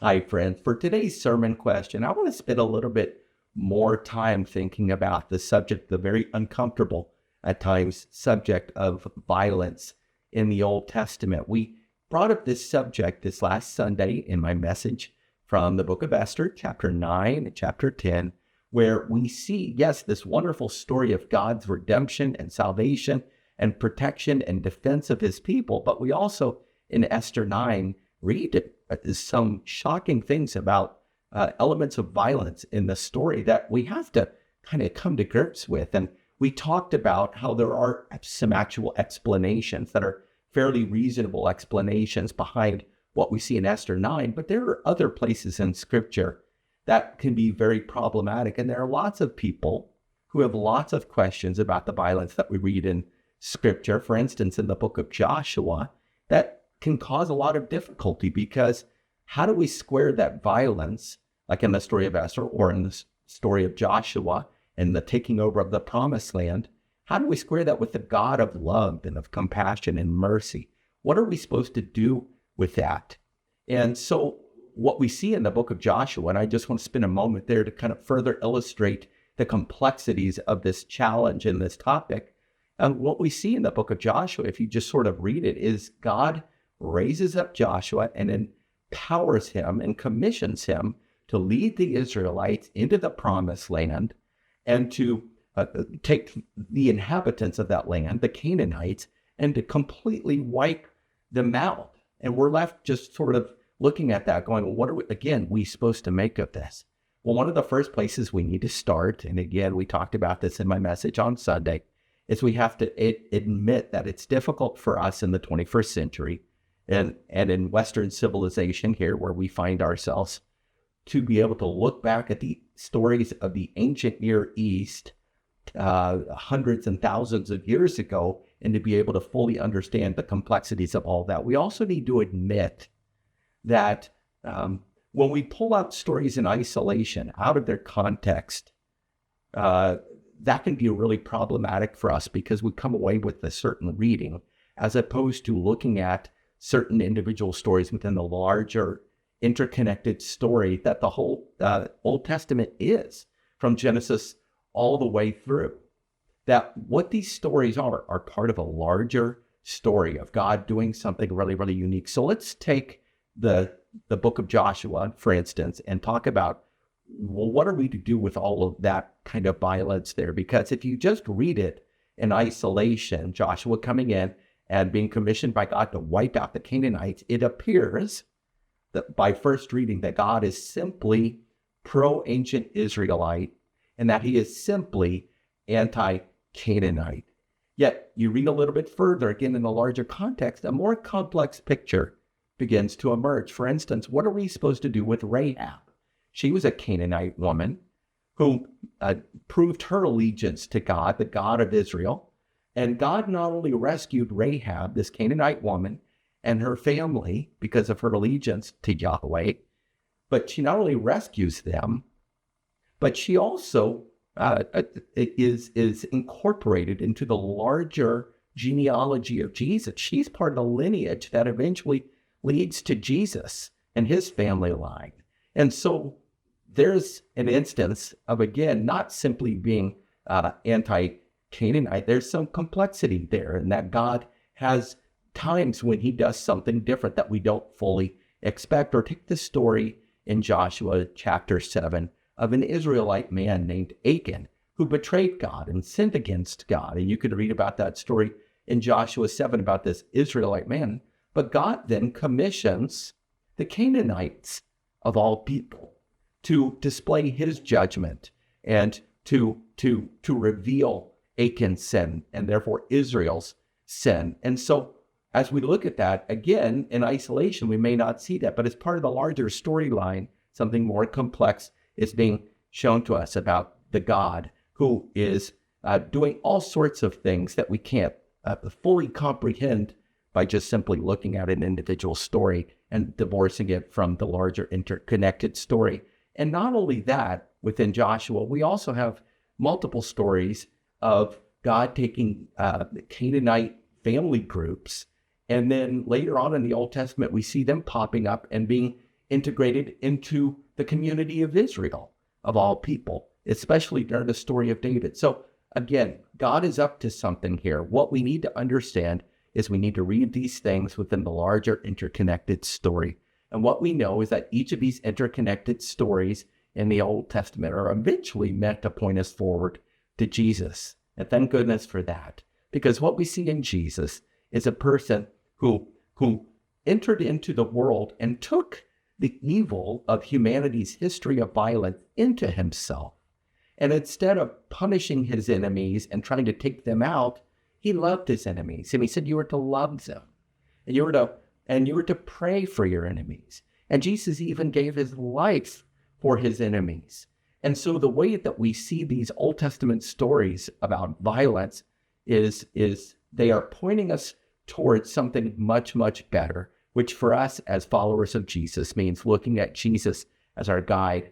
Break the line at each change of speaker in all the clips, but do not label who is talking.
Hi, friends. For today's sermon question, I want to spend a little bit more time thinking about the subject, the very uncomfortable at times subject of violence in the Old Testament. We brought up this subject this last Sunday in my message from the book of Esther, chapter 9 and chapter 10, where we see, yes, this wonderful story of God's redemption and salvation and protection and defense of his people. But we also, in Esther 9, read some shocking things about elements of violence in the story that we have to kind of come to grips with. And we talked about how there are some actual explanations that are fairly reasonable explanations behind what we see in Esther 9, but there are other places in Scripture that can be very problematic. And there are lots of people who have lots of questions about the violence that we read in Scripture. For instance, in the book of Joshua, that can cause a lot of difficulty because how do we square that violence, like in the story of Esther or in the story of Joshua and the taking over of the promised land? How do we square that with the God of love and of compassion and mercy? What are we supposed to do with that? And so what we see in the book of Joshua, and I just want to spend a moment there to kind of further illustrate the complexities of this challenge and this topic. And what we see in the book of Joshua, if you just sort of read it, is God raises up Joshua and empowers him and commissions him to lead the Israelites into the promised land and to take the inhabitants of that land, the Canaanites, and to completely wipe them out. And we're left just sort of looking at that going, well, what are we supposed to make of this? Well, one of the first places we need to start, and again, we talked about this in my message on Sunday, is we have to admit that it's difficult for us in the 21st century and in Western civilization here where we find ourselves to be able to look back at the stories of the ancient Near East hundreds and thousands of years ago and to be able to fully understand the complexities of all that. We also need to admit that when we pull out stories in isolation out of their context, that can be really problematic for us because we come away with a certain reading as opposed to looking at certain individual stories within the larger interconnected story that the whole Old Testament is, from Genesis all the way through. That what these stories are part of a larger story of God doing something really, really unique. So let's take the book of Joshua, for instance, and talk about, well, what are we to do with all of that kind of violence there? Because if you just read it in isolation, Joshua coming in and being commissioned by God to wipe out the Canaanites, it appears that by first reading that God is simply pro-ancient Israelite and that he is simply anti-Canaanite. Yet you read a little bit further, again in the larger context, a more complex picture begins to emerge. For instance, what are we supposed to do with Rahab? She was a Canaanite woman who proved her allegiance to God, the God of Israel. And God not only rescued Rahab, this Canaanite woman, and her family because of her allegiance to Yahweh, but she not only rescues them, but she also is incorporated into the larger genealogy of Jesus. She's part of the lineage that eventually leads to Jesus and his family line. And so there's an instance of, again, not simply being anti-Canaanite. There's some complexity there, and that God has times when he does something different that we don't fully expect. Or take the story in Joshua chapter 7 of an Israelite man named Achan who betrayed God and sinned against God. And you could read about that story in Joshua 7 about this Israelite man. But God then commissions the Canaanites of all people to display his judgment and to reveal Achan's sin and therefore Israel's sin. And so as we look at that, again, in isolation, we may not see that, but as part of the larger storyline, something more complex is being shown to us about the God who is doing all sorts of things that we can't fully comprehend by just simply looking at an individual story and divorcing it from the larger interconnected story. And not only that, within Joshua, we also have multiple stories of God taking Canaanite family groups. And then later on in the Old Testament, we see them popping up and being integrated into the community of Israel, of all people, especially during the story of David. So again, God is up to something here. What we need to understand is we need to read these things within the larger interconnected story. And what we know is that each of these interconnected stories in the Old Testament are eventually meant to point us forward to Jesus. And thank goodness for that. Because what we see in Jesus is a person who entered into the world and took the evil of humanity's history of violence into himself. And instead of punishing his enemies and trying to take them out, he loved his enemies. And he said you were to love them. And you were to pray for your enemies. And Jesus even gave his life for his enemies. And so the way that we see these Old Testament stories about violence is they are pointing us towards something much, much better, which for us as followers of Jesus means looking at Jesus as our guide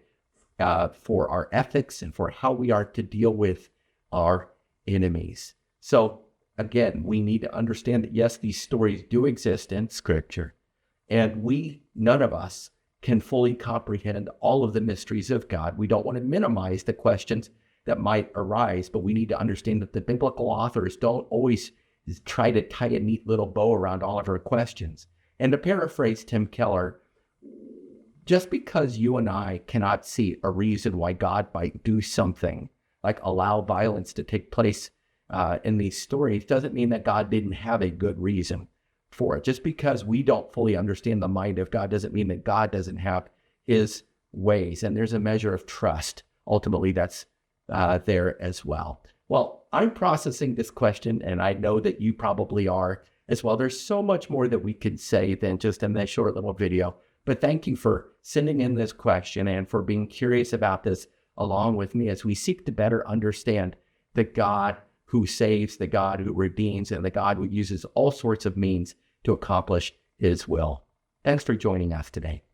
for our ethics and for how we are to deal with our enemies. So again, we need to understand that yes, these stories do exist in Scripture, and none of us can fully comprehend all of the mysteries of God. We don't want to minimize the questions that might arise, but we need to understand that the biblical authors don't always try to tie a neat little bow around all of our questions. And to paraphrase Tim Keller, just because you and I cannot see a reason why God might do something, like allow violence to take place in these stories, doesn't mean that God didn't have a good reason for it. Just because we don't fully understand the mind of God doesn't mean that God doesn't have his ways. And there's a measure of trust, ultimately, that's there as well. Well, I'm processing this question, and I know that you probably are as well. There's so much more that we could say than just in this short little video. But thank you for sending in this question and for being curious about this along with me as we seek to better understand the God who saves, the God who redeems, and the God who uses all sorts of means to accomplish his will. Thanks for joining us today.